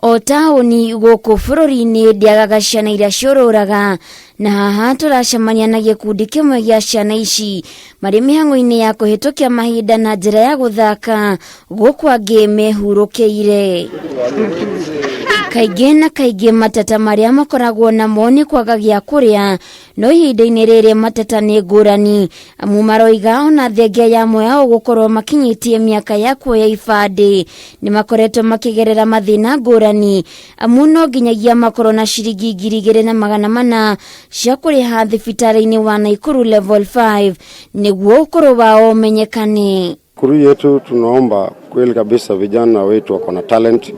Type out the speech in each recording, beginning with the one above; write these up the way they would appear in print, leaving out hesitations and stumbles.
O taũni gũkũ bũrũri-inĩ ndiagaga ciana iria ciũrũraga, na haha tũracemania na gĩkundi kĩmwe gĩa ciana ici marĩ mĩhang'o-inĩ ya kũhĩtũkia mahinda na njĩra ya gũthaka, gũkũ angĩ mehurũkĩire. Kaingĩ na kaingĩ mateta marĩa makoragwo namo nĩ kwaga gĩa kũrĩa, no ihinda-inĩ rĩrĩ mateta nĩ ngũrani, amu maroiga ona thengia ya amwe ao gũkorwo makinyĩtie mĩaka ya kuoya ibandĩ nĩ makoretwo makĩgerera mathĩna ngũrani, amu no nginyagia makorwo na ciringi 2,400 cia kũrĩha thibitarĩ-inĩ wa Naikuru level 5 nĩguo ũkũrũ wao ũmenyekane. Kuru yetu tunaomba kweli kabisa vijana wetu wako na talent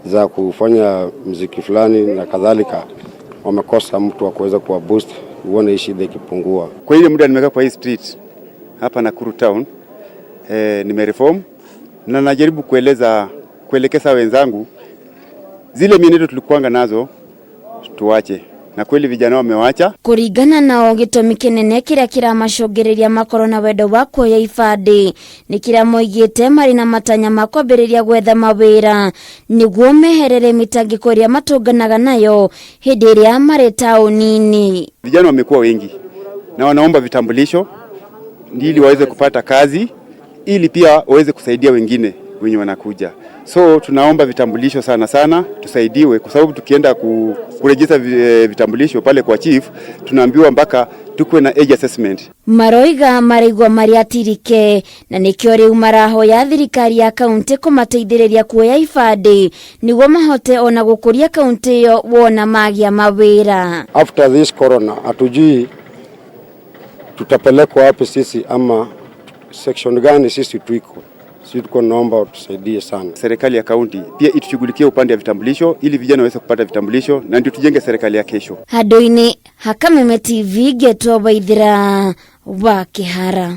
za kufanya muziki fulani na kadhalika, wamekosa mtu wa kuweza kuwa boost uone shida ikipungua. Kwa ile muda nimekaa kwa hii street hapa Nakuru town, nimereform na najaribu kuelekeza wenzangu zile mienendo tulikuanga nazo tuache, na kweli vijana wamewacha. Kũringana nao gĩtũmi kĩnene kĩrĩa kĩramacũngĩrĩria makorwo na wendo wa kuoya ibandĩ nĩ kĩrĩa moigĩte marĩ na matanya ma kwambĩrĩria gwetha mawĩra nĩguo meherere mĩtangĩko ĩrĩa matũnganaga nayo hĩndĩ ĩrĩa marĩ taũni-inĩ. Vijana wamekuwa wengi na wanaomba vitambulisho ili waweze kupata kazi, ili pia waweze kusaidia wengine wenye wanakuja. So tunaomba vitambulisho sana tusaidiwe, kwa sababu tukienda kurejista vitambulisho pale kwa chief tunaambiwa mpaka tukue na age assessment. Maroiga marigwa mariatirike na nikio riu marahoya thirikari ya kaunti kumateithĩrĩria kuoya ibandĩ nĩguo mahote ona gũkũria kaunti yo wona magia mawĩra. After this corona hatujui tutapelekwa wapi sisi ama section gani sisi tuiko. Sisi tuko naomba tusaidie sana. Serikali ya kaunti pia itushughulikie upande wa vitambulisho ili vijana waweze kupata vitambulisho na ndio tujenge serikali ya kesho. Handũ-inĩ ha Kameme TV Getwo Waithira wa Kĩhara.